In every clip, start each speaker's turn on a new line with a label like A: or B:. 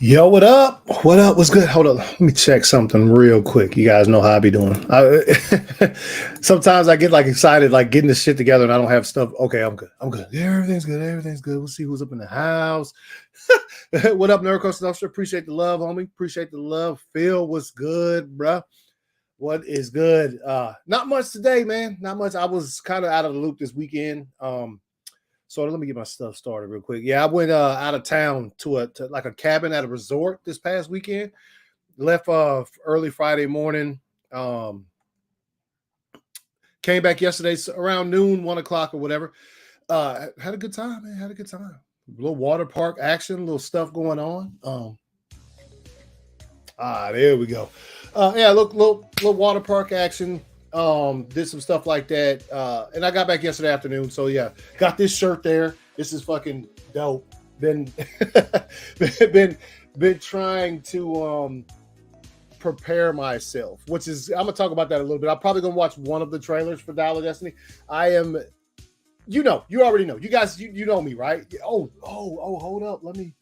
A: Yo, what up? What up? What's good? Hold up. Let me check something real quick. You guys know how I be doing. Sometimes I get like excited, like getting this shit together, and I don't have stuff. Okay, I'm good. I'm good. Yeah, everything's good. Everything's good. We'll see who's up in the house. What up, Nerd Coast Officer? Appreciate the love, homie. Appreciate the love. Phil, what's good, bruh? What is good? Not much today, man. Not much. I was kind of out of the loop this weekend. So let me get my stuff started real quick. Yeah, I went out of town to like a cabin at a resort this past weekend. Left early Friday morning. Came back yesterday around noon, 1 o'clock or whatever. Had a good time, man. Had a good time. A little water park action, little stuff going on. There we go. Yeah, little water park action. Did some stuff like that. And I got back yesterday afternoon. So yeah, got this shirt there. This is fucking dope. Been been trying to prepare myself, which is I'm gonna talk about that a little bit. I'm probably gonna watch one of the trailers for Dial of Destiny. I am, you already know. You guys, you know me, right? Oh, hold up. Let me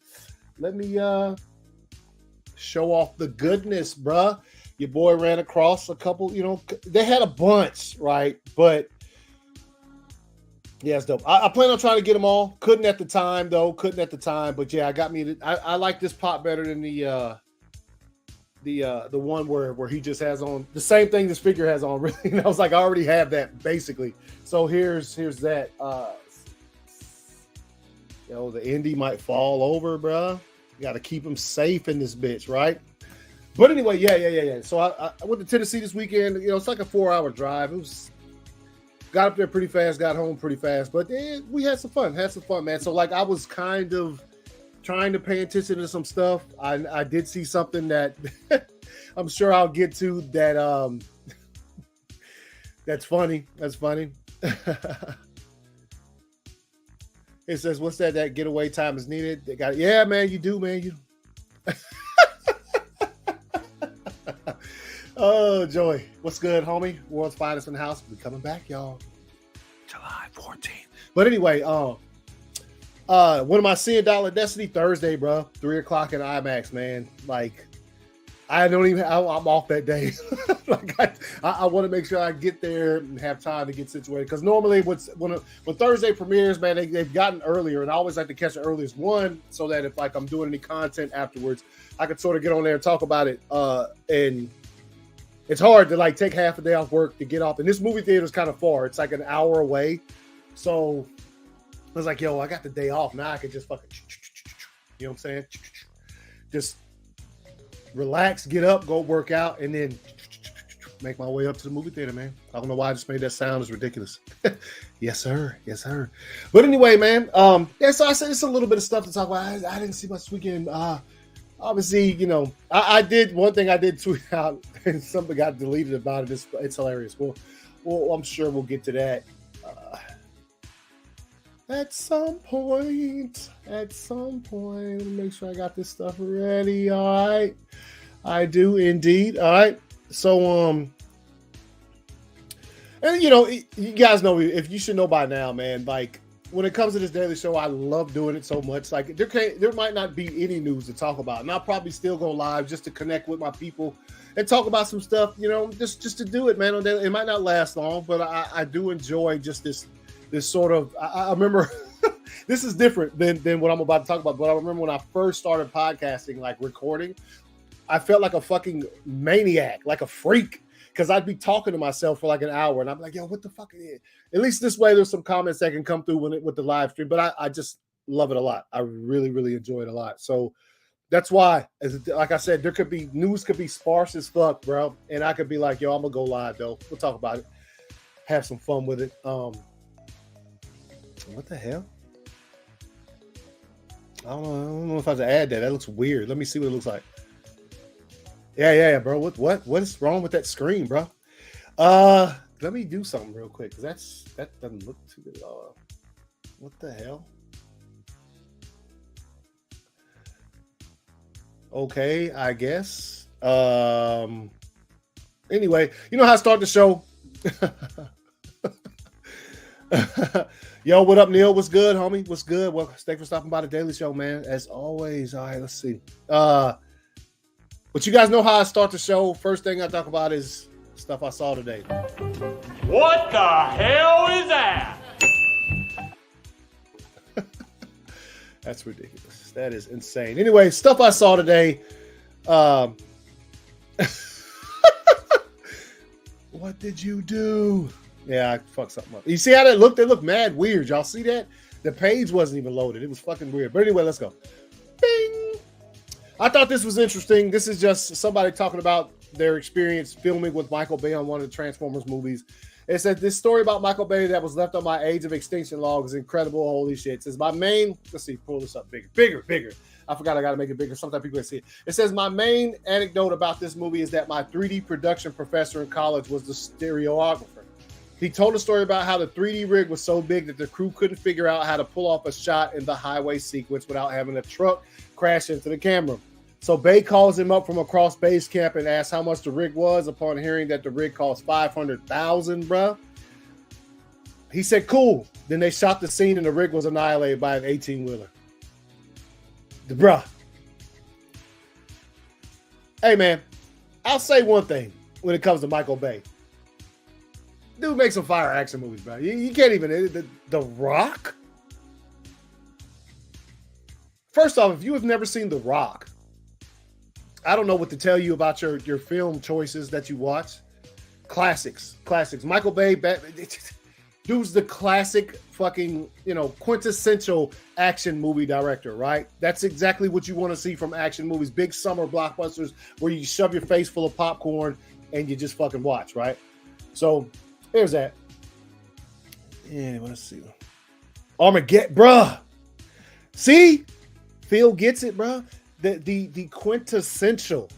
A: show off the goodness, bruh. Your boy ran across a couple, they had a bunch, right? But yeah, it's dope. I plan on trying to get them all. Couldn't at the time, though. But yeah, I like this pop better than the one where he just has on the same thing this figure has on. Really, and I was like, I already have that basically. So here's that. The Indy might fall over, bruh. You got to keep him safe in this bitch, right? But anyway, yeah. So I went to Tennessee this weekend. It's like a 4-hour drive. Got up there pretty fast, got home pretty fast, but we had some fun. Man. So like I was kind of trying to pay attention to some stuff. I did see something that I'm sure I'll get to that that's funny. That's funny. It says, what's that? That getaway time is needed. They got yeah, man, you do, man. Oh, Joey. What's good, homie? World's finest in the house. We're coming back, y'all. July 14th. But anyway, when am I seeing Dial of Destiny? Thursday, bro. 3 o'clock in IMAX, man. Like, I'm off that day. Like, I want to make sure I get there and have time to get situated. Because normally when Thursday premieres, man, they've gotten earlier. And I always like to catch the earliest one so that if, like, I'm doing any content afterwards, I could sort of get on there and talk about it. And it's hard to like take half a day off work to get off. And this movie theater is kind of far. It's like an hour away. So I was like, yo, I got the day off. Now I can just fucking, you know what I'm saying? Just relax, get up, go work out, and then make my way up to the movie theater, man. I don't know why I just made that sound. It's ridiculous. Yes, sir. But anyway, man, so I said it's a little bit of stuff to talk about. I didn't see much this weekend. Obviously, I did one thing I did tweet out and something got deleted about it. It's hilarious. Well, I'm sure we'll get to that at some point. Let me make sure I got this stuff ready. All right. I do indeed. All right. So, and you guys know, if you should know by now, man, like, when it comes to this daily show, I love doing it so much. Like there might not be any news to talk about, and I'll probably still go live just to connect with my people and talk about some stuff. Just to do it, man. It might not last long, but I do enjoy just this sort of. I remember this is different than what I'm about to talk about. But I remember when I first started podcasting, like recording, I felt like a fucking maniac, like a freak. Because I'd be talking to myself for like an hour, and I'm like, yo, what the fuck is it? At least this way, there's some comments that can come through with the live stream. But I just love it a lot. I really, really enjoy it a lot. So that's why, like I said, news could be sparse as fuck, bro. And I could be like, yo, I'm gonna go live though. We'll talk about it, have some fun with it. What the hell? I don't know if I have to add that. That looks weird. Let me see what it looks like. Yeah, bro. What is wrong with that screen, bro? Let me do something real quick because that doesn't look too good. What the hell? Okay, I guess. Anyway, you know how I start the show? Yo, what up, Neil? What's good, homie? What's good? Well, thanks for stopping by the Daily Show, man. As always. All right, let's see. But you guys know how I start the show. First thing I talk about is stuff I saw today.
B: What the hell is that?
A: That's ridiculous. That is insane. Anyway, stuff I saw today. What did you do? Yeah, I fucked something up. You see how that looked? They look mad weird. Y'all see that? The page wasn't even loaded. It was fucking weird. But anyway, let's go. Bing! I thought this was interesting. This is just somebody talking about their experience filming with Michael Bay on one of the Transformers movies. It said this story about Michael Bay that was left on my Age of Extinction log is incredible. Holy shit. It says my main, let's see, pull this up bigger. I forgot I got to make it bigger. Sometimes people can see it. It says my main anecdote about this movie is that my 3D production professor in college was the stereographer. He told a story about how the 3D rig was so big that the crew couldn't figure out how to pull off a shot in the highway sequence without having a truck crash into the camera. So Bay calls him up from across base camp and asks how much the rig was. Upon hearing that the rig cost $500,000, bruh. He said, cool. Then they shot the scene and the rig was annihilated by an 18-wheeler. Bruh. Hey, man. I'll say one thing when it comes to Michael Bay. Dude makes some fire action movies, bro. You can't even... The Rock? First off, if you have never seen The Rock, I don't know what to tell you about your film choices that you watch. Classics. Michael Bay, dude's the classic fucking, quintessential action movie director, right? That's exactly what you want to see from action movies. Big summer blockbusters where you shove your face full of popcorn and you just fucking watch, right? So, there's that. Yeah, let's see. Armageddon, bruh. See? Phil gets it, bruh. The quintessential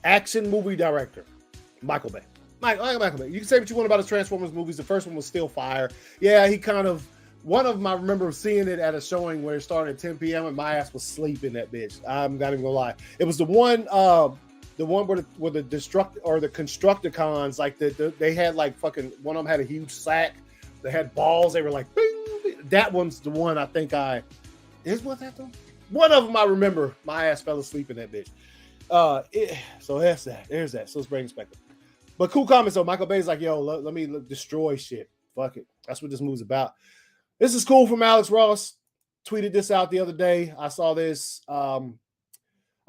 A: action movie director, Michael Bay. Michael Bay. You can say what you want about his Transformers movies. The first one was still fire. Yeah, one of them, I remember seeing it at a showing where it started at 10 p.m. and my ass was sleeping that bitch. I'm not even gonna lie. It was the one where the Constructicons, like they had like fucking, one of them had a huge sack. They had balls. They were like, bing, bing. That one's the one I think was that though? One of them I remember, my ass fell asleep in that bitch. So that's that. There's that. So let's bring it back up. But cool comments though. Michael Bay's like, yo, let me destroy shit. Fuck it. That's what this movie's about. This is cool from Alex Ross. Tweeted this out the other day. I saw this. I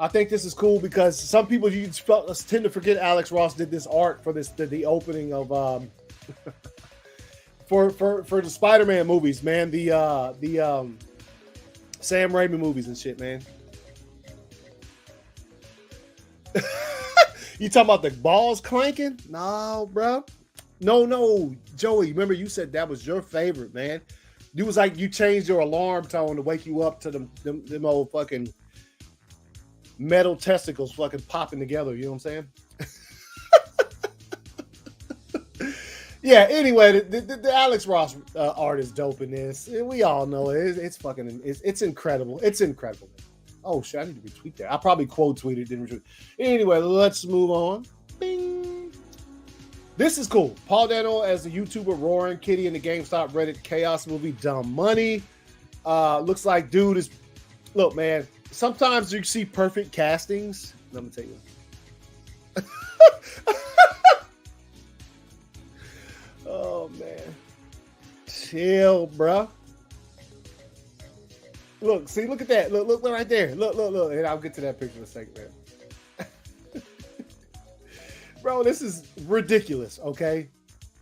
A: think this is cool because some people tend to forget Alex Ross did this art for the opening of for the Spider-Man movies, man. The Sam Raimi movies and shit, man. You talking about the balls clanking? No, bro. No. Joey, remember you said that was your favorite, man. You was like, you changed your alarm tone to wake you up to them old fucking metal testicles fucking popping together. You know what I'm saying? Yeah, anyway, the Alex Ross art is dope in this. We all know it. It's incredible. It's incredible. Oh, shit, I need to retweet that. I probably quote tweeted, didn't retweet. Anyway, let's move on. Bing. This is cool. Paul Dano as the YouTuber Roaring Kitty in the GameStop Reddit Chaos movie Dumb Money. Looks like dude is... Look, man, sometimes you see perfect castings. Let me tell you. Oh, man. Chill, bro. Look at that. Look right there. Look. And I'll get to that picture in a second, man. Bro, this is ridiculous, okay?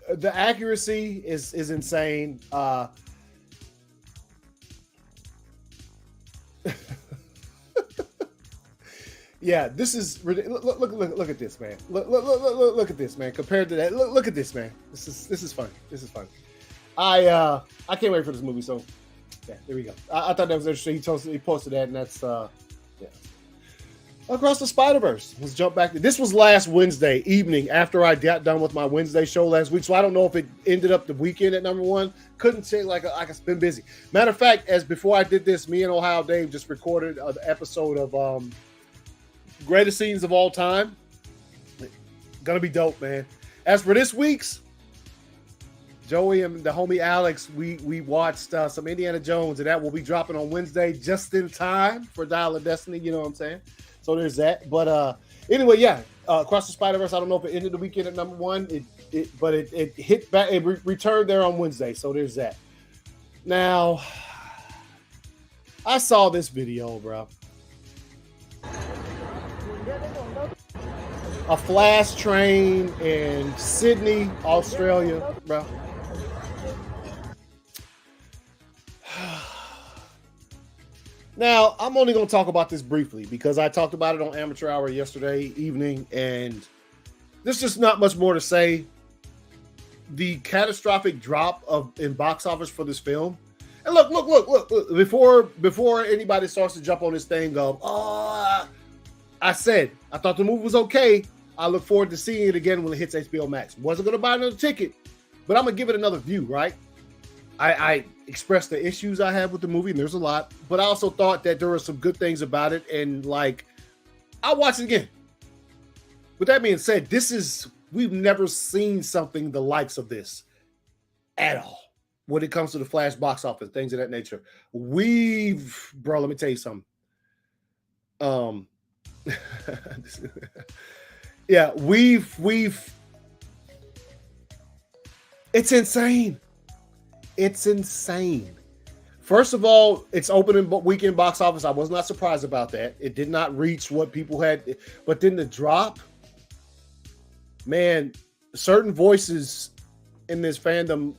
A: The accuracy is insane. Yeah, this is look at this, man. Look at this, man. Compared to that, look at this, man. This is fun. This is fun. I can't wait for this movie. So yeah, there we go. I thought that was interesting. He posted that, and that's yeah. Across the Spider-Verse. Let's jump back. This was last Wednesday evening after I got done with my Wednesday show last week. So I don't know if it ended up the weekend at number one. Couldn't say like I've been busy. Matter of fact, as before I did this, me and Ohio Dave just recorded an episode of Greatest Scenes of All Time. Gonna be dope, man. As for this week's, Joey and the homie Alex, we watched some Indiana Jones, and that will be dropping on Wednesday just in time for Dial of Destiny. You know what I'm saying? So there's that. But anyway, yeah, Across the Spider-Verse, I don't know if it ended the weekend at number one, but it hit back, it returned there on Wednesday. So there's that. Now, I saw this video, bro. A flash train in Sydney, Australia, bro. Now, I'm only going to talk about this briefly because I talked about it on Amateur Hour yesterday evening, and there's just not much more to say. The catastrophic drop in box office for this film. And look, before anybody starts to jump on this thing, I said, I thought the movie was okay. I look forward to seeing it again when it hits HBO Max. Wasn't going to buy another ticket, but I'm going to give it another view, right? I expressed the issues I have with the movie, and there's a lot, but I also thought that there were some good things about it, and I'll watch it again. With that being said, we've never seen something the likes of this at all when it comes to the Flash box office, things of that nature. Bro, let me tell you something. Yeah, it's insane. It's insane. First of all, it's opening weekend box office. I was not surprised about that. It did not reach what people had, but then the drop, man, certain voices in this fandom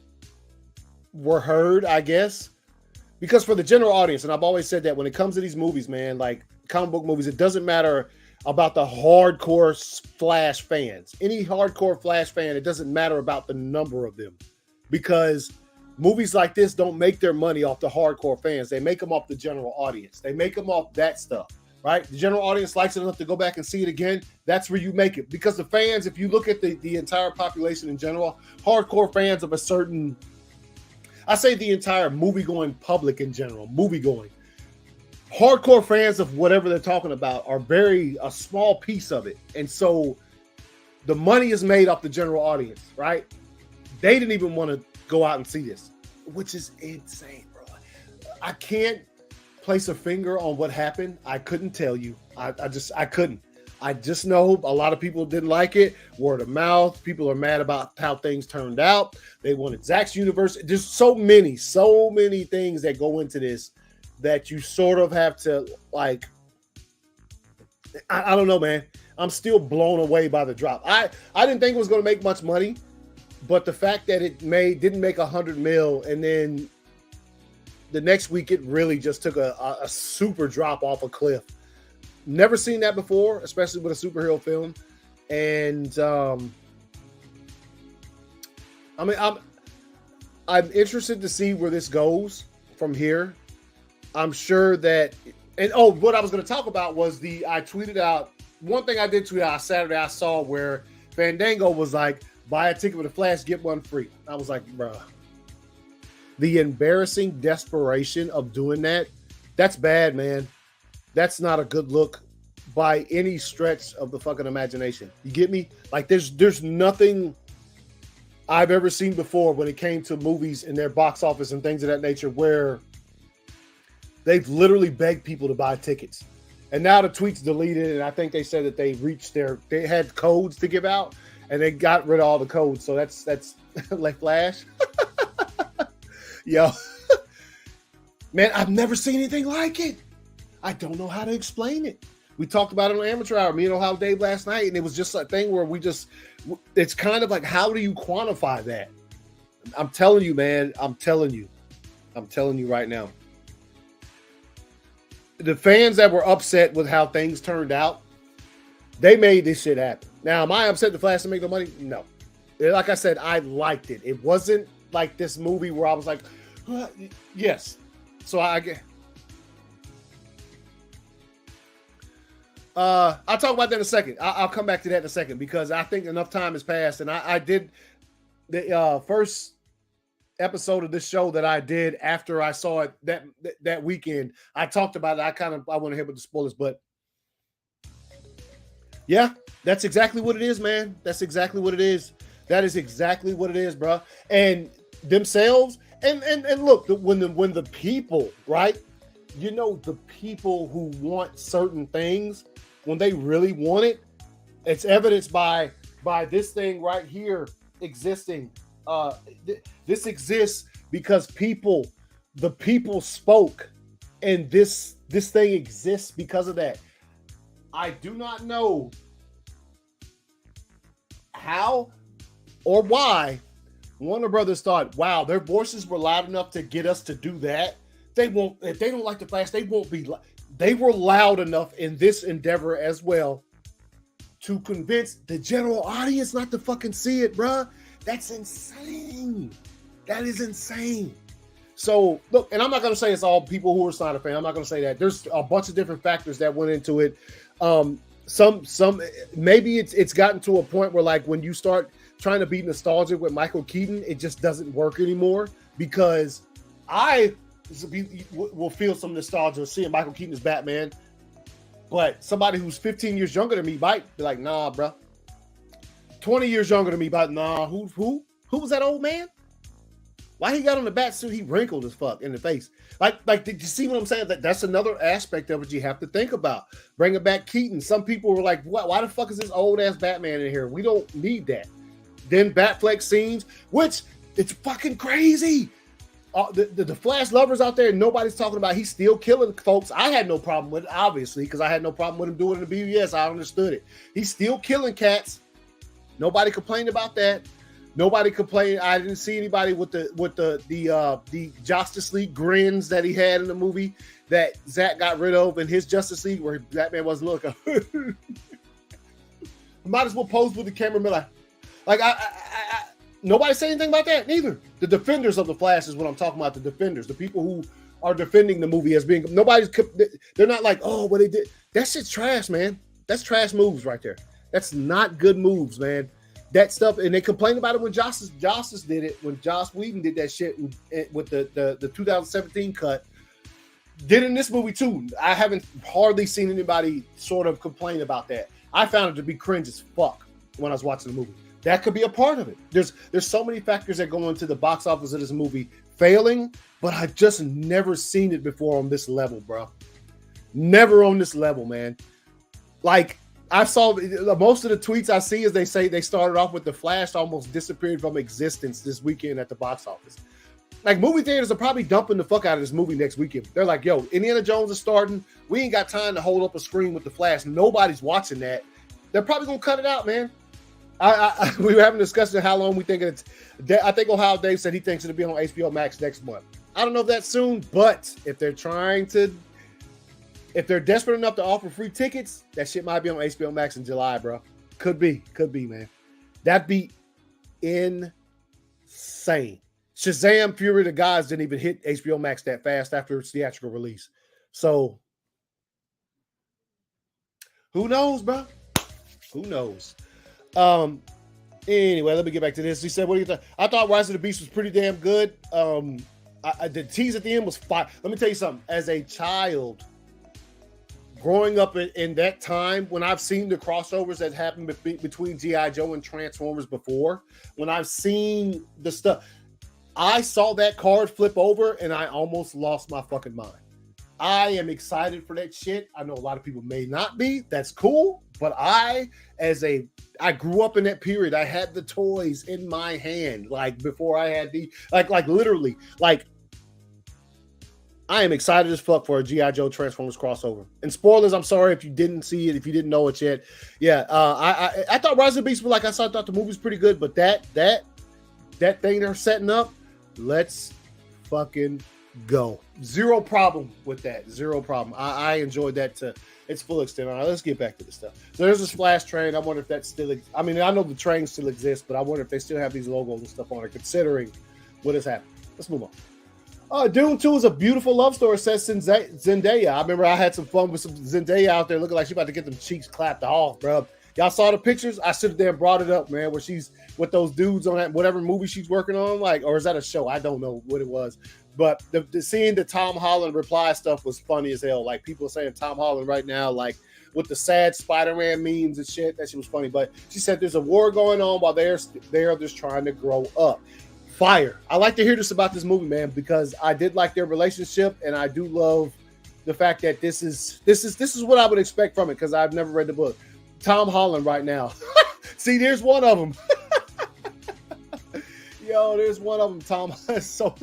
A: were heard, I guess, because for the general audience, and I've always said that when it comes to these movies, man, like comic book movies, it doesn't matter about the hardcore Flash fans. Any hardcore Flash fan, it doesn't matter about the number of them, because movies like this don't make their money off the hardcore fans. They make them off the general audience. They make them off that stuff, right? The general audience likes it enough to go back and see it again. That's where you make it. Because the fans, if you look at the entire population in general, hardcore fans of a certain, I say the entire movie-going public in general, movie-going, hardcore fans of whatever they're talking about are a small piece of it. And so the money is made off the general audience, right? They didn't even want to go out and see this, which is insane, bro. I can't place a finger on what happened. I couldn't tell you. I couldn't. I just know a lot of people didn't like it. Word of mouth. People are mad about how things turned out. They wanted ACS Universe. There's so many things that go into this that you sort of have to I don't know, man. I'm still blown away by the drop. I didn't think it was going to make much money. But the fact that it didn't make $100 million, and then the next week it really just took a super drop off a cliff. Never seen that before, especially with a superhero film. And I'm interested to see where this goes from here. I'm sure that, what I was going to talk about was I tweeted out, one thing I did tweet out Saturday, I saw where Fandango was like, buy a ticket with a Flash, get one free. I was like, bruh. The embarrassing desperation of doing that's bad, man. That's not a good look by any stretch of the fucking imagination. You get me? Like, there's nothing I've ever seen before when it came to movies and their box office and things of that nature where they've literally begged people to buy tickets. And now the tweet's deleted, and I think they said that they had codes to give out, and they got rid of all the codes. So that's like Flash. Yo, man, I've never seen anything like it. I don't know how to explain it. We talked about it on Amateur Hour, me and Ohio Dave last night, and it was just a thing where it's kind of like, how do you quantify that? I'm telling you, man. I'm telling you right now. The fans that were upset with how things turned out, they made this shit happen. Now, am I upset the Flash to make no money? No. Like I said, I liked it. It wasn't like this movie where I was like, yes. So I'll talk about that in a second. I'll come back to that in a second because I think enough time has passed. And I did the first episode of this show that I did after I saw it that weekend. I talked about it. I went ahead with the spoilers, but yeah, that's exactly what it is, man. That's exactly what it is. That is exactly what it is, bro. And themselves. And look, when the people, right? You know, the people who want certain things, when they really want it, it's evidenced by this thing right here existing. This exists because the people spoke, and this thing exists because of that. I do not know how or why Warner Brothers thought, wow, their voices were loud enough to get us to do that. They won't, if they don't like the Flash, they won't be. They were loud enough in this endeavor as well to convince the general audience not to fucking see it, bruh. That's insane. That is insane. So look, and I'm not going to say it's all people who are Snyder fans. I'm not going to say that. There's a bunch of different factors that went into it. Some maybe it's gotten to a point where, like, when you start trying to be nostalgic with Michael Keaton, it just doesn't work anymore, because I will feel some nostalgia seeing Michael Keaton as Batman, but somebody who's 15 years younger than me might be like, nah, bro. 20 years younger than me, but nah, who was that old man? Why he got on the bat suit? He wrinkled as fuck in the face. Like, did you see what I'm saying? That's another aspect of it you have to think about. Bringing back Keaton. Some people were like, why the fuck is this old ass Batman in here? We don't need that. Then Batfleck scenes, which it's fucking crazy. The Flash lovers out there, nobody's talking about. He's still killing folks. I had no problem with it, obviously, because I had no problem with him doing it in the BBS. I understood it. He's still killing cats. Nobody complained about that. Nobody complained. I didn't see anybody with the Justice League grins that he had in the movie that Zack got rid of in his Justice League, where Batman wasn't looking. Might as well pose with the camera, like nobody said anything about that. Neither. The defenders of the Flash is what I'm talking about. The defenders, the people who are defending the movie as being they're not like, oh, what they did. That shit's trash, man. That's trash moves right there. That's not good moves, man. That stuff, and they complained about it when Justice did it, when Joss Whedon did that shit with the 2017 cut. Did in this movie too. I haven't hardly seen anybody sort of complain about that. I found it to be cringe as fuck when I was watching the movie. That could be a part of it. There's so many factors that go into the box office of this movie failing, but I've just never seen it before on this level, bro. Never on this level, man. Like, I saw most of the tweets I see is they say they started off with the Flash almost disappeared from existence this weekend at the box office. Like, movie theaters are probably dumping the fuck out of this movie next weekend. They're like, yo, Indiana Jones is starting. We ain't got time to hold up a screen with the Flash. Nobody's watching that. They're probably going to cut it out, man. We were having a discussion how long we think it's. I think Ohio Dave said he thinks it'll be on HBO Max next month. I don't know if that's soon, but if they're desperate enough to offer free tickets, that shit might be on HBO Max in July, bro. Could be, man. That'd be insane. Shazam! Fury of the Gods didn't even hit HBO Max that fast after its theatrical release. So, who knows, bro? Who knows? Anyway, let me get back to this. He said, what do you think? I thought Rise of the Beast was pretty damn good. The tease at the end was fire. Let me tell you something. As a child, growing up in that time, when I've seen the crossovers that happened between G.I. Joe and Transformers before, when I've seen the stuff, I saw that card flip over and I almost lost my fucking mind. I am excited for that shit. I know a lot of people may not be. That's cool. But I grew up in that period. I had the toys in my hand, like before I had literally, like, I am excited as fuck for a G.I. Joe Transformers crossover. And spoilers, I'm sorry if you didn't see it, if you didn't know it yet. Yeah, I thought Rise of the Beast was I thought the movie was pretty good, but that thing they're setting up, let's fucking go. Zero problem with that. Zero problem. I enjoyed that to its full extent. All right, let's get back to this stuff. So there's this Flash train. I wonder if that still I mean, I know the train still exists, but I wonder if they still have these logos and stuff on it, considering what has happened. Let's move on. Dune 2 is a beautiful love story, says Zendaya. I remember I had some fun with some Zendaya out there looking like she's about to get them cheeks clapped off, bro. Y'all saw the pictures? I stood there and brought it up, man, where she's with those dudes on that whatever movie she's working on, like, or is that a show? I don't know what it was. But the seeing the Tom Holland reply stuff was funny as hell. Like, people saying Tom Holland right now, like, with the sad Spider-Man memes and shit. That shit was funny. But she said there's a war going on while they're just trying to grow up. fire. I like to hear this about this movie, man, because I did like their relationship, and I do love the fact that this is what I would expect from it, because I've never read the book. Tom Holland right now. See, there's one of them. Yo, there's one of them, Tom. So,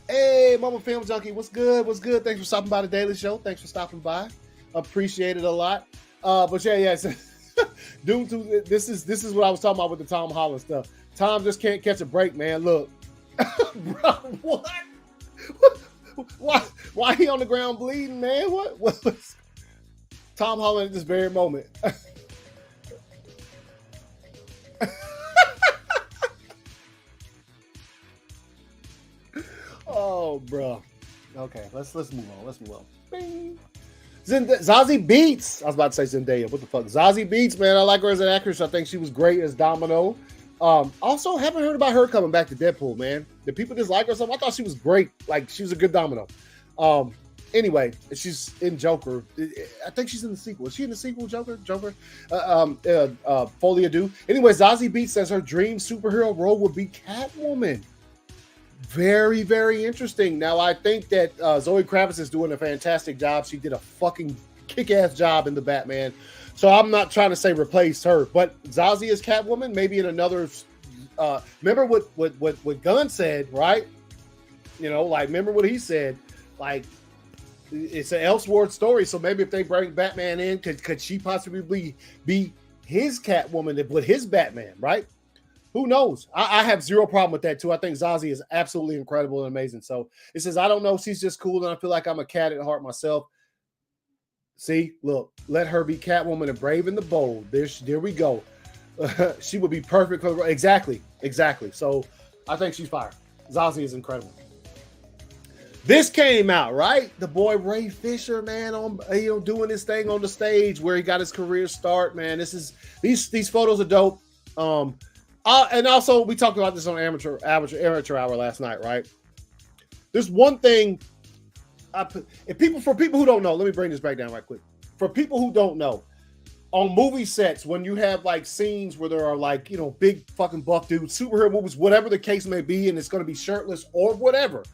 A: hey, Mama Film Junkie, what's good? What's good? Thanks for stopping by the Daily Show. Thanks for stopping by. Appreciate it a lot. But yeah. Doom 2, this is what I was talking about with the Tom Holland stuff. Tom just can't catch a break, man. Look, bro, what? Why he on the ground bleeding, man? What? Tom Holland at this very moment. Oh, bro. Okay, let's move on. Let's move on. Bing. Zazie Beetz. I was about to say Zendaya. What the fuck? Zazie Beetz, man. I like her as an actress. I think she was great as Domino. Also, haven't heard about her coming back to Deadpool, man. Did people dislike her or something? I thought she was great. Like, she was a good Domino. Anyway, she's in Joker. I think she's in the sequel. Is she in the sequel, Joker? Folia Do. Anyway, Zazie Beetz says her dream superhero role would be Catwoman. Very, very interesting. Now, I think that Zoe Kravitz is doing a fantastic job. She did a fucking kick-ass job in the Batman. So I'm not trying to say replace her, but Zazie is Catwoman, maybe in another. Remember what Gunn said, right? You know, like, remember what he said? Like, it's an Elseworld story, so maybe if they bring Batman in, could she possibly be his Catwoman with his Batman, right? Who knows? I have zero problem with that, too. I think Zazie is absolutely incredible and amazing. So it says, I don't know. She's just cool, and I feel like I'm a cat at heart myself. See, look, let her be Catwoman and Brave and the Bold. There we go. She would be perfect for exactly. So I think she's fire. Zazie is incredible. This came out, right? The boy Ray Fisher, man, on doing his thing on the stage where he got his career start, man. These photos are dope. And also, we talked about this on Amateur Hour last night, right? There's one thing. For people who don't know, let me bring this back down right quick. For people who don't know, on movie sets, when you have like scenes where there are like, big fucking buff dudes, superhero movies, whatever the case may be, and it's going to be shirtless or whatever,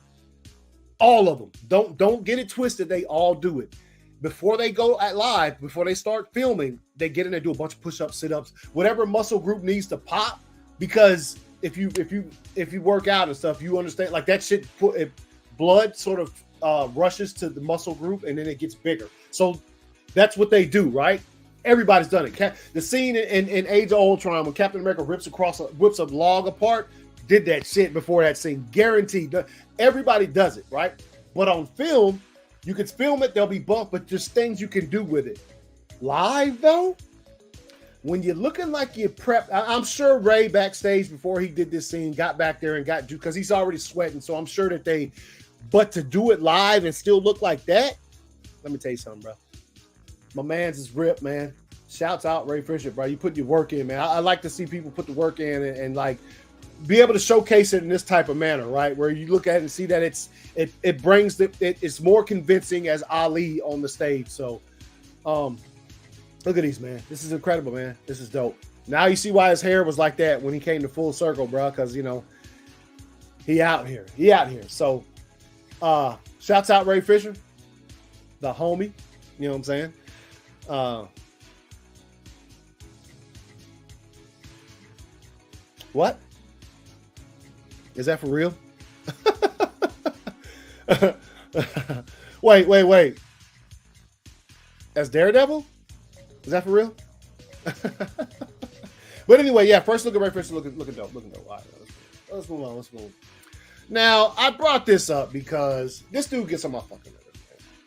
A: all of them. Don't get it twisted. They all do it. Before they go at live, before they start filming, they get in and do a bunch of push-ups, sit-ups, whatever muscle group needs to pop. Because if you work out and stuff, you understand like that shit. Blood sort of rushes to the muscle group and then it gets bigger. So that's what they do, right? Everybody's done it. The scene in Age of Ultron when Captain America whips a log apart, did that shit before that scene. Guaranteed. Everybody does it, right? But on film, you can film it. There'll be bump, but there's things you can do with it. Live though. When you're looking like you prep, I'm sure Ray backstage before he did this scene got back there and because he's already sweating. So I'm sure that but to do it live and still look like that, let me tell you something, bro. My man's is ripped, man. Shouts out Ray Fisher, bro. You put your work in, man. I like to see people put the work in and like be able to showcase it in this type of manner, right? Where you look at it and see that it's more convincing as Ali on the stage. So, look at these, man. This is incredible, man. This is dope. Now you see why his hair was like that when he came to full circle, bro. Because, he out here. So, shouts out Ray Fisher, the homie. You know what I'm saying? What? Is that for real? Wait. As Daredevil? Is that for real? But anyway, yeah, first look at Ray Fisher looking dope. All right, let's move on. Now, I brought this up because this dude gets on my fucking nerves.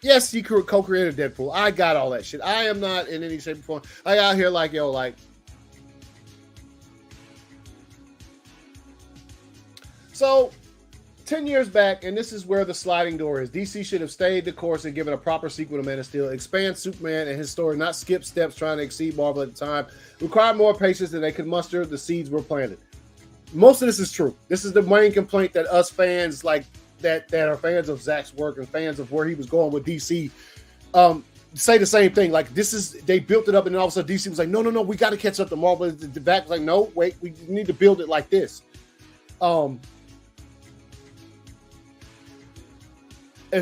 A: Yes, he co-created Deadpool. I got all that shit. I am not in any shape or form. I out here like, So, 10 years back, and this is where the sliding door is. DC should have stayed the course and given a proper sequel to Man of Steel. Expand Superman and his story, not skip steps trying to exceed Marvel at the time. Require more patience than they could muster. The seeds were planted. Most of this is true. This is the main complaint that us fans like that are fans of Zack's work and fans of where he was going with DC say the same thing. Like they built it up and then all of a sudden DC was like, no, we got to catch up to Marvel. The back was like, no, wait, we need to build it like this. Of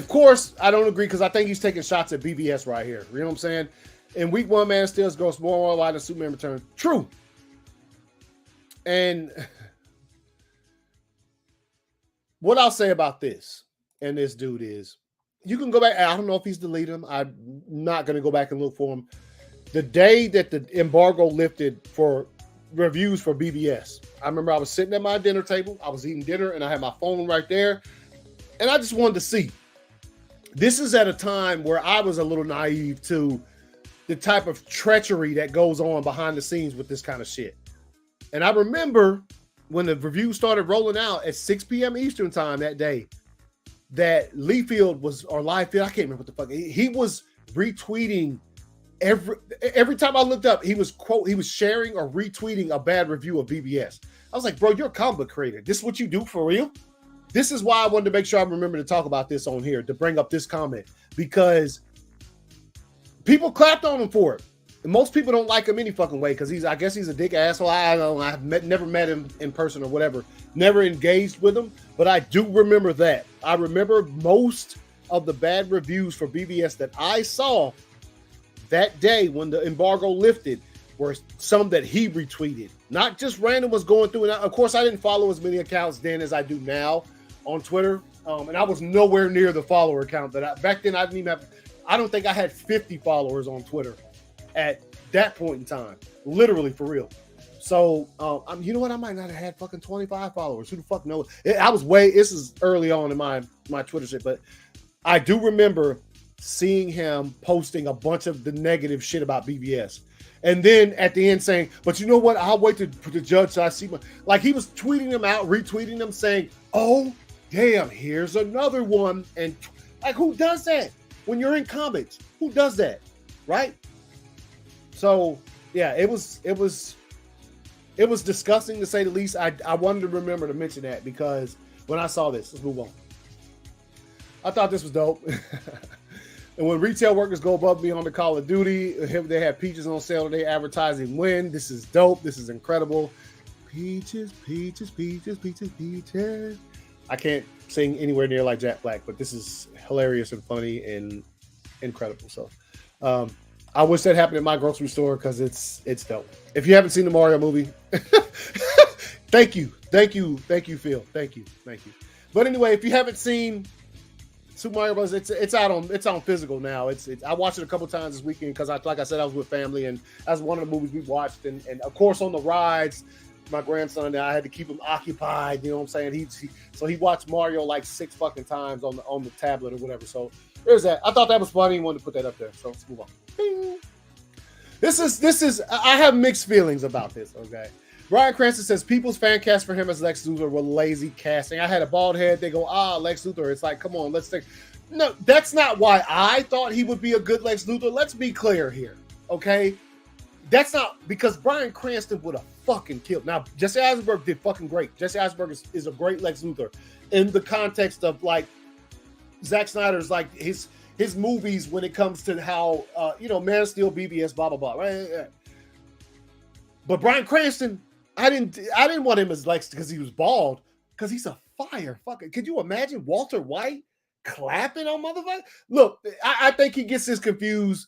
A: course, I don't agree because I think he's taking shots at BVS right here. You know what I'm saying? In week 1, Man of Steel goes more worldwide than Superman Returns. True. And what I'll say about this and this dude is, you can go back. I don't know if he's deleted him. I'm not going to go back and look for him. The day that the embargo lifted for reviews for BVS, I remember I was sitting at my dinner table. I was eating dinner and I had my phone right there. And I just wanted to see. This is at a time where I was a little naive to the type of treachery that goes on behind the scenes with this kind of shit. And I remember when the review started rolling out at 6 p.m. Eastern time that day, that Liefeld was, or Liefeld, I can't remember what the fuck, he was retweeting every time I looked up, he was sharing or retweeting a bad review of BBS. I was like, bro, you're a comic book creator. This is what you do for real? This is why I wanted to make sure I remember to talk about this on here, to bring up this comment, because people clapped on him for it. And most people don't like him any fucking way because I guess he's a dick asshole. I don't know. I've never met him in person or whatever. Never engaged with him. But I do remember that. I remember most of the bad reviews for BBS that I saw that day when the embargo lifted were some that he retweeted. Not just random was going through. And of course, I didn't follow as many accounts then as I do now on Twitter. And I was nowhere near the follower count that back then I didn't even have. I don't think I had 50 followers on Twitter at that point in time, literally for real. So, you know what? I might not have had fucking 25 followers. Who the fuck knows? This is early on in my Twitter shit, but I do remember seeing him posting a bunch of the negative shit about BBS. And then at the end saying, but you know what? I'll wait to the judge so I see like he was tweeting them out, retweeting them saying, oh, damn, here's another one. And like, who does that when you're in comics? Who does that? Right? So yeah, it was disgusting to say the least. I wanted to remember to mention that because when I saw this, let's move on. I thought this was dope. And when retail workers go above and beyond the Call of Duty, they have peaches on sale today, advertising when. This is dope. This is incredible. Peaches, peaches, peaches, peaches, peaches. I can't sing anywhere near like Jack Black, but this is hilarious and funny and incredible. So, I wish that happened at my grocery store because it's dope. If you haven't seen the Mario movie, thank you, Phil. Thank you. But anyway, if you haven't seen Super Mario Bros., it's on physical now. I watched it a couple times this weekend because like I said, I was with family and that's one of the movies we watched. And of course on the rides, my grandson and I had to keep him occupied. You know what I'm saying? So he watched Mario like 6 fucking times on the tablet or whatever. So there's that. I thought that was funny. Wanted to put that up there. So let's move on. Bing. This is. I have mixed feelings about this. Okay. Bryan Cranston says people's fan cast for him as Lex Luthor were lazy casting. I had a bald head. They go, Lex Luthor. It's like, come on, let's think. No, that's not why I thought he would be a good Lex Luthor. Let's be clear here. Okay. That's not because Bryan Cranston would have fucking killed. Now, Jesse Eisenberg did fucking great. Jesse Eisenberg is a great Lex Luthor in the context of like Zack Snyder's like his movies when it comes to how Man of Steel, BBS, blah blah blah, right? But Bryan Cranston, I didn't want him as Lex because he was bald, because he's a fire fucking. Could you imagine Walter White clapping on motherfucker? Look, I think he gets this confused.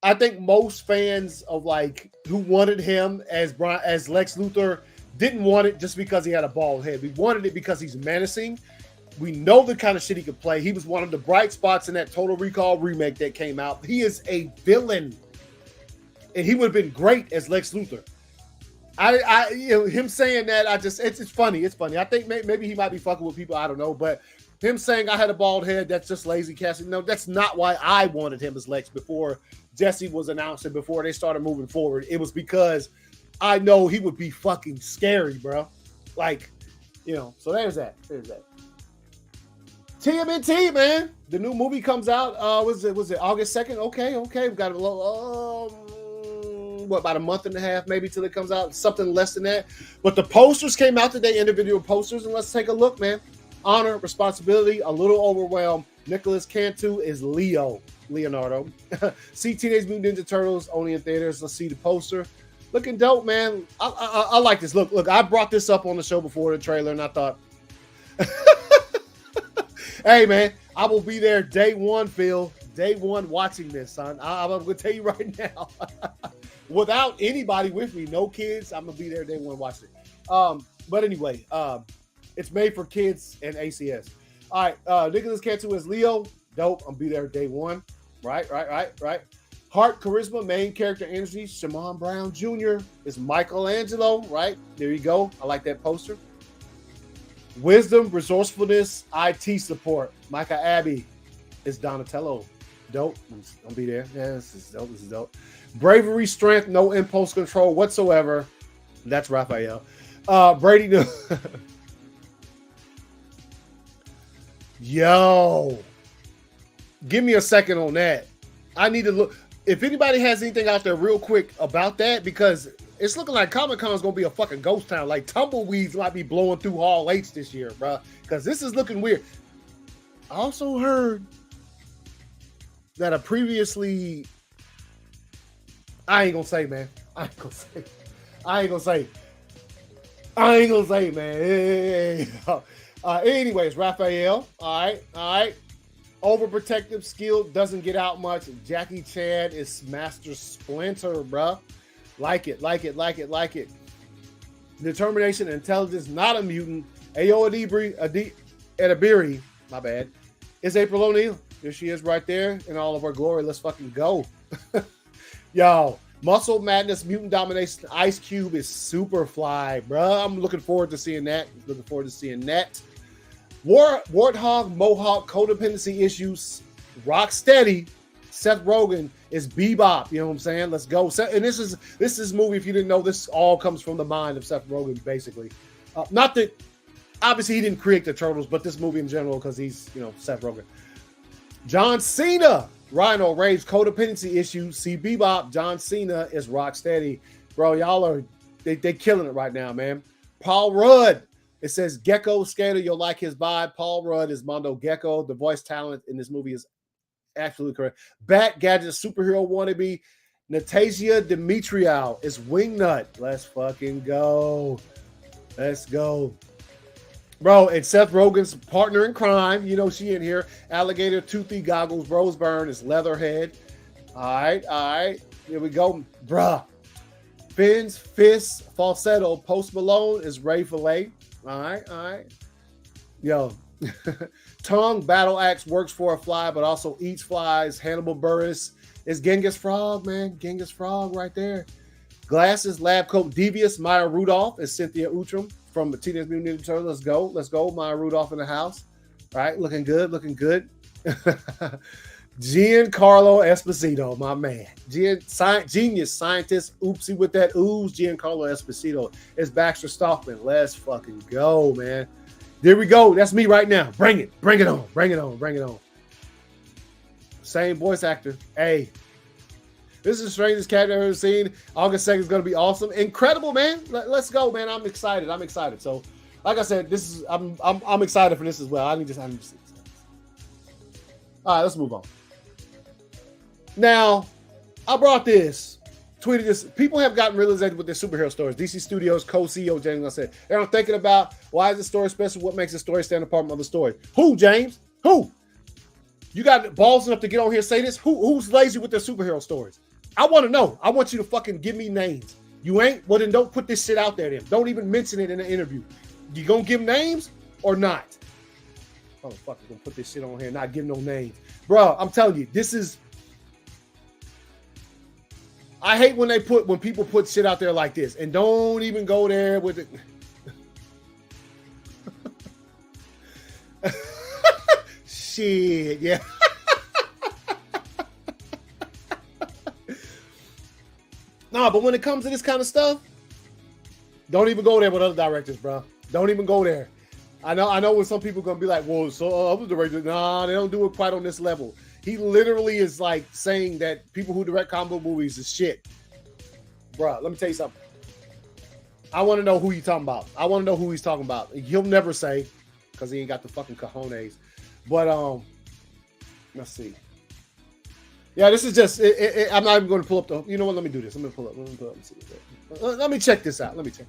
A: I think most fans of like who wanted him as Lex Luthor didn't want it just because he had a bald head. We wanted it because he's menacing. We know the kind of shit he could play. He was one of the bright spots in that Total Recall remake that came out. He is a villain, and he would have been great as Lex Luthor. Him saying that, it's funny. It's funny. I think maybe he might be fucking with people. I don't know, but him saying I had a bald head, that's just lazy casting. No, that's not why I wanted him as Lex before Jesse was announced and before they started moving forward. It was because I know he would be fucking scary, bro. Like, so there's that. TMNT, man. The new movie comes out. Was it August 2nd? Okay. We've got about a month and a half maybe till it comes out. Something less than that. But the posters came out today, individual posters, and let's take a look, man. Honor, responsibility, a little overwhelmed. Nicholas Cantu is Leonardo. See Teenage Mutant Ninja Turtles only in theaters. Let's see the poster. Looking dope, man. I like this. Look, I brought this up on the show before the trailer, and I thought, hey, man, I will be there day one, Phil. Day one watching this, son. I'm going to tell you right now. Without anybody with me, no kids, I'm going to be there day one watching it. But anyway, it's made for kids and ACS. All right, Nicholas Cantu is Leo. Dope. I'm going to be there day one. Right. Heart, charisma, main character energy. Shimon Brown Jr. is Michelangelo, right? There you go. I like that poster. Wisdom, resourcefulness, IT support. Micah Abbey is Donatello. Dope. I'll be there. Yeah, this is dope. Bravery, strength, no impulse control whatsoever. That's Raphael. Brady. Yo. Give me a second on that. I need to look. If anybody has anything out there real quick about that, because it's looking like Comic-Con is going to be a fucking ghost town. Like tumbleweeds might be blowing through Hall H this year, bro. Because this is looking weird. I also heard that a previously... I ain't going to say, man. I ain't going to say, man. Anyways, Raphael. All right. Overprotective skill, doesn't get out much. Jackie Chan is Master Splinter, bruh. Like it. Determination, intelligence, not a mutant. Ayo Edibiri, my bad, is April O'Neil. There she is right there in all of her glory. Let's fucking go. Yo, Muscle Madness, Mutant Domination, Ice Cube is Superfly, bruh. I'm looking forward to seeing that. Warthog, Mohawk, codependency issues, Rocksteady, Seth Rogen is Bebop. You know what I'm saying? Let's go. And this is movie. If you didn't know, this all comes from the mind of Seth Rogen, basically. Not that obviously he didn't create the Turtles, but this movie in general because he's Seth Rogen. John Cena, Rhino Rage, codependency issues. See Bebop. John Cena is Rocksteady, bro. Y'all are they killing it right now, man. Paul Rudd. It says Gecko Skater, you'll like his vibe. Paul Rudd is Mondo Gecko. The voice talent in this movie is absolutely correct. Bat Gadget superhero wannabe. Natasha Demetriou is Wingnut. Let's fucking go. Let's go. Bro, and Seth Rogen's partner in crime. You know she in here. Alligator Toothy Goggles. Rose Byrne is Leatherhead. All right. Here we go. Bruh. Fins, Fists, Falsetto. Post Malone is Ray Fillet. All right. Yo, Tongue, Battle Axe works for a fly, but also eats flies. Hannibal Buress is Genghis Frog, man. Genghis Frog right there. Glasses, Lab Coat, Devious. Maya Rudolph is Cynthia Outram from the Teenage Mutant Ninja Turtles. Let's go. Maya Rudolph in the house. All right, looking good. Giancarlo Esposito, my man. Genius scientist. Oopsie with that ooze. Giancarlo Esposito is Baxter Stockman. Let's fucking go, man. There we go. That's me right now. Bring it on. Same voice actor. Hey, this is the strangest cat I've ever seen. August 2nd is going to be awesome. Incredible, man. Let's go, man. I'm excited. So, like I said, I'm excited for this as well. I need to see this. All right, let's move on. Now, I brought this, tweeted this. People have gotten realized with their superhero stories. DC Studios co-CEO James Gunn said, they're thinking about why is the story special? What makes the story stand apart from other stories? Who, James? Who? You got balls enough to get on here and say this? Who's lazy with their superhero stories? I want to know. I want you to fucking give me names. You ain't? Well, then don't put this shit out there then. Don't even mention it in an interview. You gonna give names or not? Motherfucker gonna put this shit on here and not give no names. Bro, I'm telling you, this is... I hate when people put shit out there like this and don't even go there with it. Shit, yeah. Nah, but when it comes to this kind of stuff, don't even go there with other directors, bro. Don't even go there. I know when some people are gonna be like, well, so other directors, nah, they don't do it quite on this level. He literally is like saying that people who direct comic book movies is shit. Bruh, let me tell you something. I want to know who you're talking about. I want to know who he's talking about. He'll never say because he ain't got the fucking cojones. But let's see. Yeah, this is just. I'm not even going to pull up the. You know what? Let me do this. I'm going to pull up. Let me check this out. Let me check.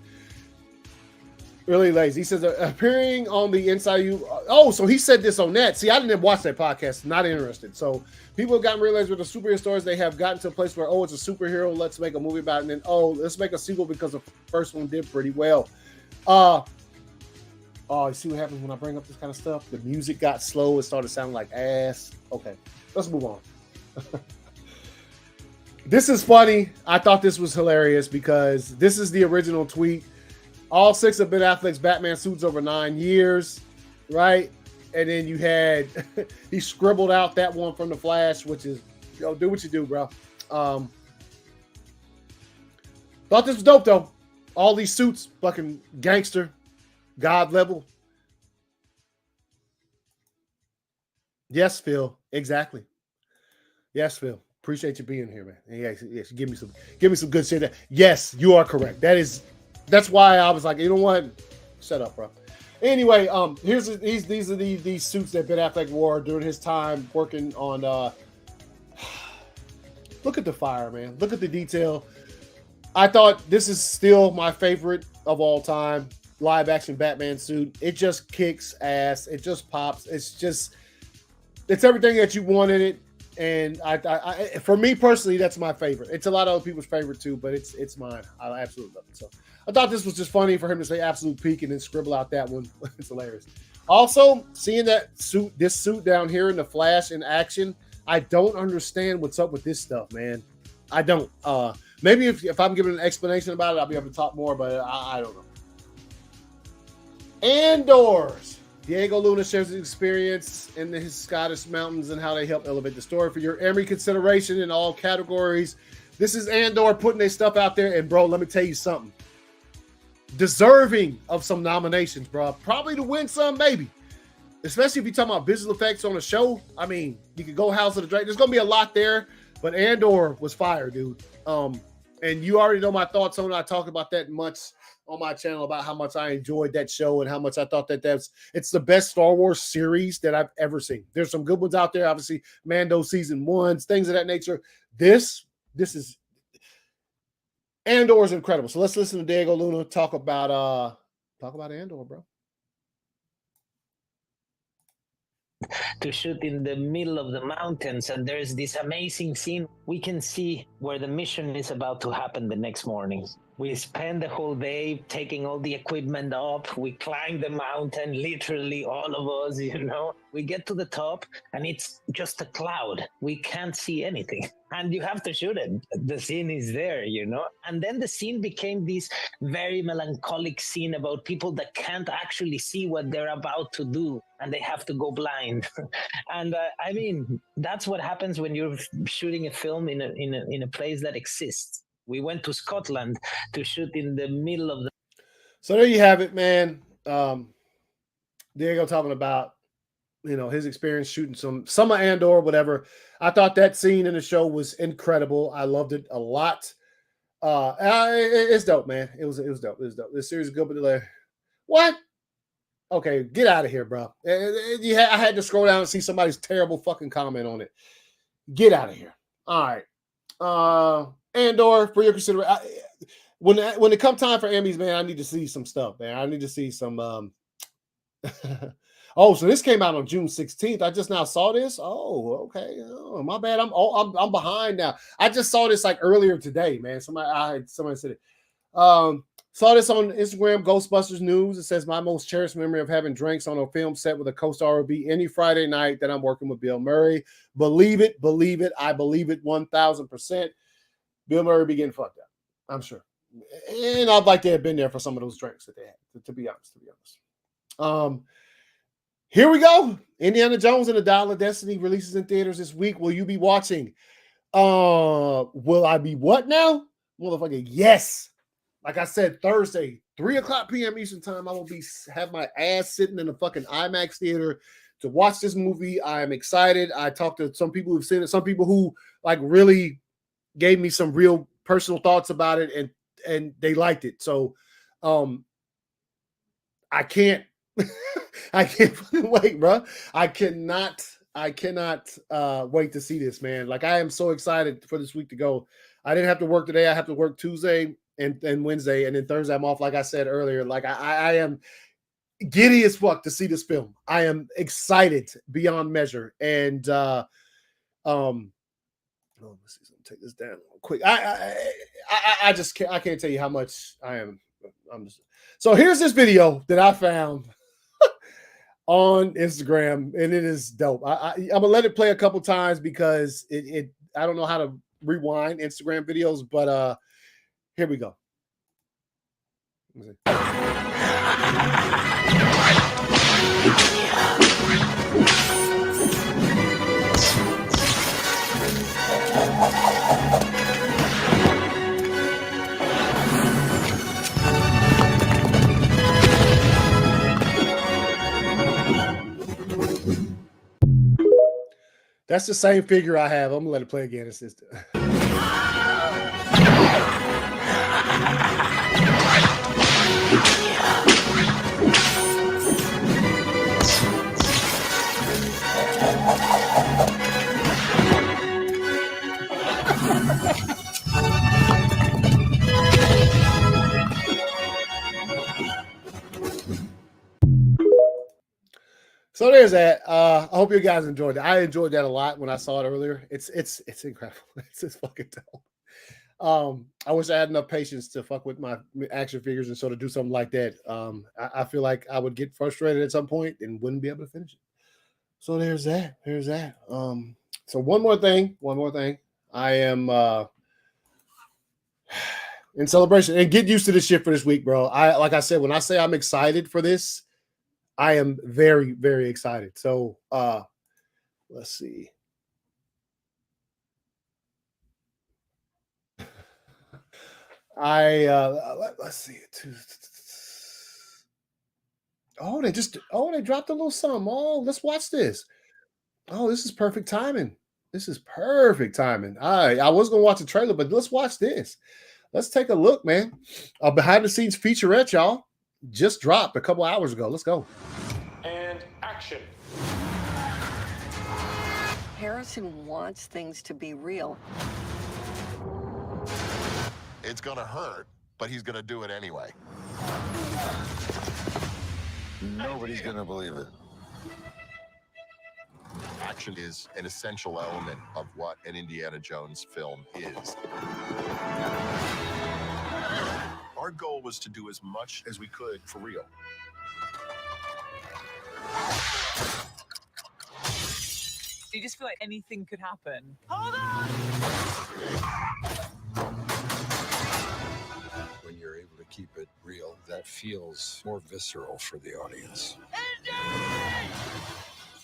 A: Really lazy. He says appearing on the Inside You. Oh, so he said this on that. See, I didn't watch that podcast. Not interested. So people have gotten realized with the superhero stories, they have gotten to a place where it's a superhero. Let's make a movie about it. And then let's make a sequel because the first one did pretty well. You see what happens when I bring up this kind of stuff? The music got slow. It started sounding like ass. Okay, let's move on. This is funny. I thought this was hilarious because this is the original tweet. All 6 of Ben Affleck's Batman suits over 9 years, right? And then you had he scribbled out that one from the Flash, which is, do what you do, bro. Thought this was dope though. All these suits, fucking gangster, god level. Yes, Phil. Exactly. Yes, Phil. Appreciate you being here, man. Yes, give me some good shit. Yes, you are correct. That's why I was like, you know what? Shut up, bro. Anyway, these are these suits that Ben Affleck wore during his time working on. Look at the fire, man. Look at the detail. I thought this is still my favorite of all time live action Batman suit. It just kicks ass. It just pops. It's everything that you want in it. And I for me personally, that's my favorite. It's a lot of other people's favorite too, but it's mine. I absolutely love it. So I thought this was just funny for him to say absolute peak and then scribble out that one. It's hilarious. Also, seeing this suit down here in the Flash in action, I don't understand what's up with this stuff, man. I don't. Maybe if I'm giving an explanation about it, I'll be able to talk more, but I don't know. Andors. Diego Luna shares his experience in his Scottish mountains and how they help elevate the story for your every consideration in all categories. This is Andor putting their stuff out there, and bro, let me tell you something. Deserving of some nominations, bro. Probably to win some, maybe. Especially if you're talking about visual effects on a show. I mean, you could go House of the Dragon. There's going to be a lot there, but Andor was fire, dude. And you already know my thoughts on it. I talk about that much on my channel about how much I enjoyed that show and how much I thought it's the best Star Wars series that I've ever seen. There's some good ones out there, obviously Mando season 1, things of that nature. This is Andor is incredible. So let's listen to Diego Luna talk about Andor, bro.
C: To shoot in the middle of the mountains, and there's this amazing scene. We can see where the mission is about to happen the next morning. We spend the whole day taking all the equipment up. We climb the mountain, literally all of us, We get to the top and it's just a cloud. We can't see anything. And you have to shoot it. The scene is there, And then the scene became this very melancholic scene about people that can't actually see what they're about to do and they have to go blind. And I mean, that's what happens when you're shooting a film in a place that exists. We went to Scotland to shoot in the middle of the.
A: So there you have it, man. Diego talking about, his experience shooting some of Andor, whatever. I thought that scene in the show was incredible. I loved it a lot. It's dope, man. It was dope. It was dope. This series is good, but what? Okay, get out of here, bro. I had to scroll down and see somebody's terrible fucking comment on it. Get out of here. All right. Andor, for your consideration, when it comes time for Emmys, man, I need to see some stuff, man. I need to see some. Oh, so this came out on June 16th. I just now saw this. Oh, okay. Oh, my bad. I'm behind now. I just saw this like earlier today, man. Somebody said it. Saw this on Instagram, Ghostbusters News. It says my most cherished memory of having drinks on a film set with a co-star will be any Friday night that I'm working with Bill Murray. Believe it. I believe it 1,000%. Bill Murray be getting fucked up, I'm sure. And I'd like to have been there for some of those drinks that they had, to be honest. Here we go. Indiana Jones and the Dial of Destiny releases in theaters this week. Will you be watching? Will I be what now? Motherfucker, yes. Like I said, Thursday, 3:00 p.m. Eastern time, I will have my ass sitting in the fucking IMAX theater to watch this movie. I am excited. I talked to some people who've seen it, some people who like really gave me some real personal thoughts about it, and they liked it. So I can't fucking wait, bro. I cannot wait to see this, man. Like, I am so excited for this week to go. I didn't have to work today. I have to work Tuesday and Wednesday, and then Thursday I'm off. Like I said earlier, like I am giddy as fuck to see this film. I am excited beyond measure. And let's see, so take this down real quick. I just can't tell you how much I am. So here's this video that I found on Instagram, and it is dope. I'm gonna let it play a couple times because I don't know how to rewind Instagram videos, but here we go. That's the same figure I have. I'm gonna let it play again. It's just... So there's that. I hope you guys enjoyed it. I enjoyed that a lot when I saw it earlier. It's incredible. It's just fucking dope. I wish I had enough patience to fuck with my action figures and sort of do something like that. I feel like I would get frustrated at some point and wouldn't be able to finish it. So there's that. There's that. So one more thing. I am in celebration, and get used to this shit for this week, bro. Like I said, when I say I'm excited for this, I am very, very excited. So let's see. Let's see. They dropped a little something. Oh, let's watch this. Oh, this is perfect timing. I was gonna watch the trailer, but let's watch this. Let's take a look, man. A behind the scenes featurette, y'all, just dropped a couple hours ago. Let's go.
B: And action.
D: Harrison wants things to be real.
E: It's gonna hurt, but he's gonna do it anyway. Nobody's gonna believe it. Action is an essential element of what an Indiana Jones film is. Our goal was to do as much as we could for real.
F: You just feel like anything could happen. Hold on!
G: When you're able to keep it real, that feels more visceral for the audience.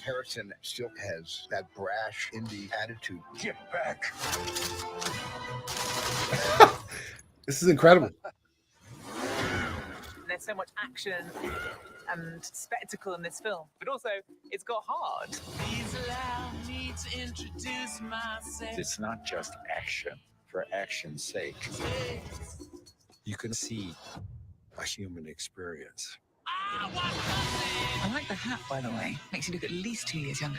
H: Harrison still has that brash indie attitude. Get back!
A: This is incredible.
F: There's so much action and spectacle in this film, but also it's got heart.
G: It's not just action for action's sake. You can see a human experience.
F: I like the hat, by the way. Makes you look at least 2 years younger.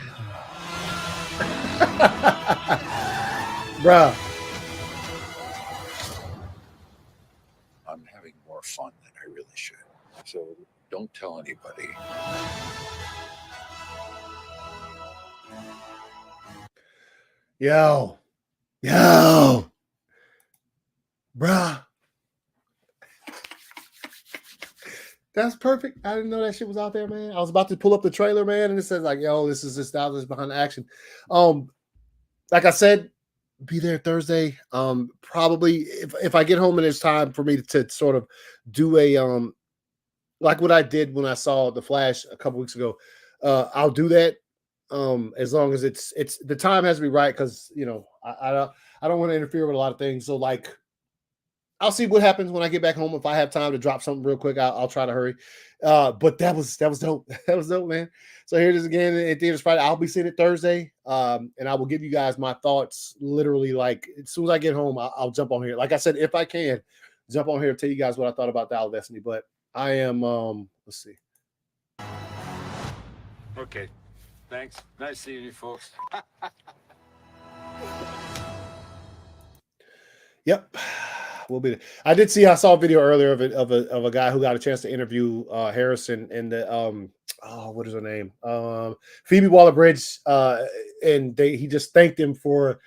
A: Bruh.
G: I'm having more fun than I really should. So don't tell anybody.
A: Yo. Bruh. That's perfect. I didn't know that shit was out there, man. I was about to pull up the trailer, man, and it says like, yo, this is behind the action. Like I said, be there Thursday. Probably if I get home and it's time for me to sort of do a like what I did when I saw The Flash a couple weeks ago. I'll do that. As long as it's the time has to be right, because I don't want to interfere with a lot of things. So like, I'll see what happens when I get back home. If I have time to drop something real quick, I'll try to hurry. But that was dope. That was dope, man. So here it is again at theaters Friday. I'll be seeing it Thursday, and I will give you guys my thoughts literally like as soon as I get home. I'll jump on here. Like I said, if I can jump on here and tell you guys what I thought about Dial of Destiny. But I am let's see.
I: Okay, Thanks. Nice seeing you folks.
A: Yep, we'll be there. I saw a video earlier of a guy who got a chance to interview Harrison and the what is her name? Phoebe Waller-Bridge, and he just thanked him for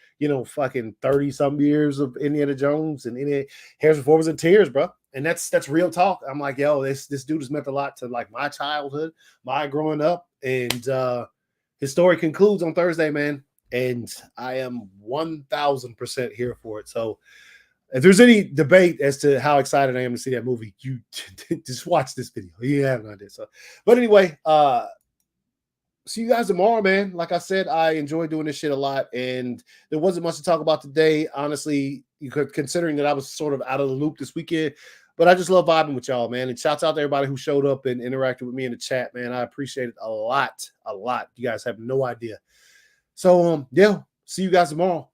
A: fucking 30-some years of Indiana Jones, and Harrison Ford was in tears, bro. And that's real talk. I'm like, yo, this dude has meant a lot to like my childhood, my growing up, and his story concludes on Thursday, man. And I am 1,000% here for it. So if there's any debate as to how excited I am to see that movie, you just watch this video. You have no idea. So, but anyway, see you guys tomorrow, man. Like I said, I enjoy doing this shit a lot, and there wasn't much to talk about today, honestly, considering that I was sort of out of the loop this weekend. But I just love vibing with y'all, man. And shouts out to everybody who showed up and interacted with me in the chat, man. I appreciate it a lot, a lot. You guys have no idea. So, yeah, see you guys tomorrow.